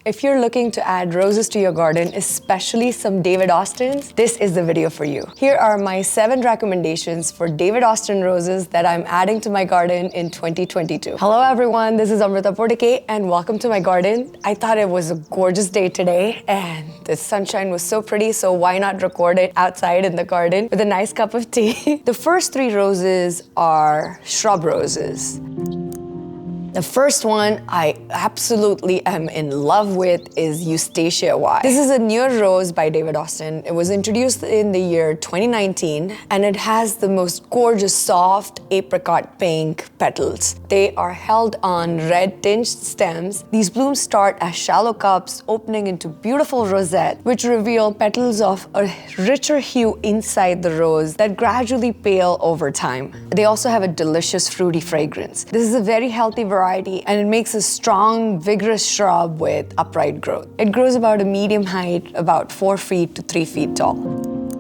If you're looking to add roses to your garden, especially some David Austins, this is the video for you. Here are my 7 recommendations for David Austin roses that I'm adding to my garden in 2022. Hello everyone, this is Amrita Portike and welcome to my garden. I thought it was a gorgeous day today and the sunshine was so pretty, so why not record it outside in the garden with a nice cup of tea? The first 3 roses are shrub roses. The first one I absolutely am in love with is Eustacia Vye. This is a newer rose by David Austin. It was introduced in the year 2019 and it has the most gorgeous soft apricot pink petals. They are held on red tinged stems. These blooms start as shallow cups opening into beautiful rosettes which reveal petals of a richer hue inside the rose that gradually pale over time. They also have a delicious fruity fragrance. This is a very healthy variety and it makes a strong, vigorous shrub with upright growth. It grows about a medium height, about 4 feet to 3 feet tall.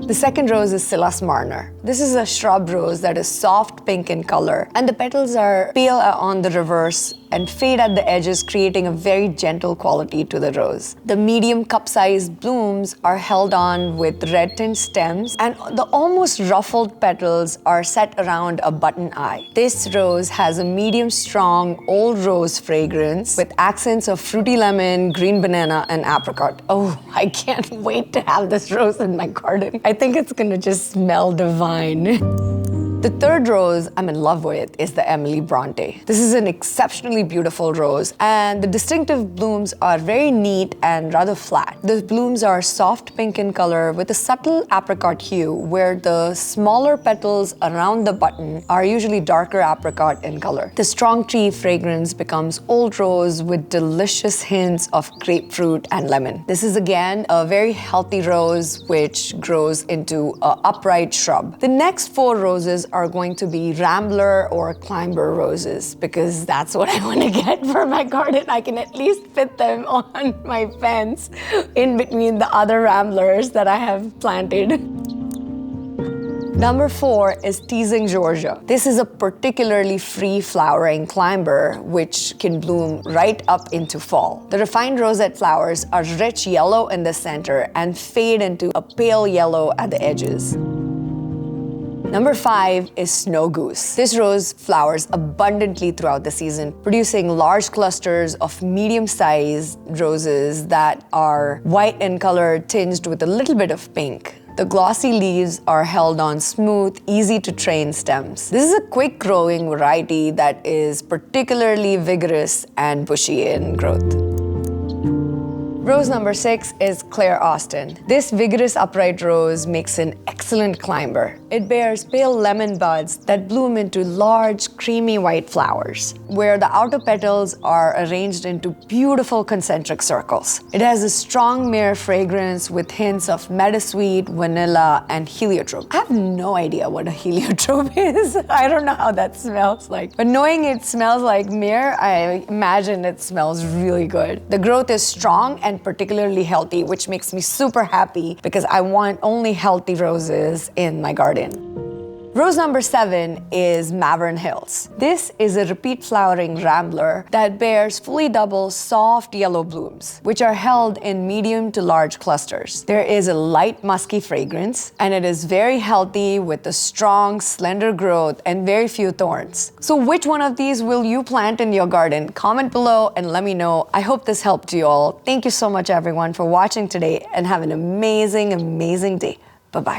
The second rose is Silas Marner. This is a shrub rose that is soft pink in color and the petals are pale on the reverse and fade at the edges, creating a very gentle quality to the rose. The medium cup-sized blooms are held on with red-tinged stems and the almost ruffled petals are set around a button eye. This rose has a medium strong old rose fragrance with accents of fruity lemon, green banana, and apricot. Oh, I can't wait to have this rose in my garden. I think it's gonna just smell divine. The third rose I'm in love with is the Emile Brontë. This is an exceptionally beautiful rose and the distinctive blooms are very neat and rather flat. The blooms are soft pink in color with a subtle apricot hue where the smaller petals around the button are usually darker apricot in color. The strong tree fragrance becomes old rose with delicious hints of grapefruit and lemon. This is again a very healthy rose which grows into an upright shrub. The next 4 roses are going to be rambler or climber roses because that's what I want to get for my garden. I can at least fit them on my fence in between the other ramblers that I have planted. Number 4 is Teasing Georgia. This is a particularly free-flowering climber which can bloom right up into fall. The refined rosette flowers are rich yellow in the center and fade into a pale yellow at the edges. Number 5 is Snow Goose. This rose flowers abundantly throughout the season, producing large clusters of medium-sized roses that are white in color tinged with a little bit of pink. The glossy leaves are held on smooth, easy-to-train stems. This is a quick-growing variety that is particularly vigorous and bushy in growth. Rose number 6 is Claire Austin. This vigorous upright rose makes an excellent climber. It bears pale lemon buds that bloom into large, creamy white flowers, where the outer petals are arranged into beautiful concentric circles. It has a strong myrrh fragrance with hints of meadowsweet, vanilla, and heliotrope. I have no idea what a heliotrope is. I don't know how that smells like. But knowing it smells like myrrh, I imagine it smells really good. The growth is strong and particularly healthy, which makes me super happy because I want only healthy roses in my garden. Rose number 7 is Mavern Hills. This is a repeat flowering rambler that bears fully double soft yellow blooms, which are held in medium to large clusters. There is a light musky fragrance and it is very healthy with a strong, slender growth and very few thorns. So which one of these will you plant in your garden? Comment below and let me know. I hope this helped you all. Thank you so much everyone for watching today and have an amazing, amazing day. Bye-bye.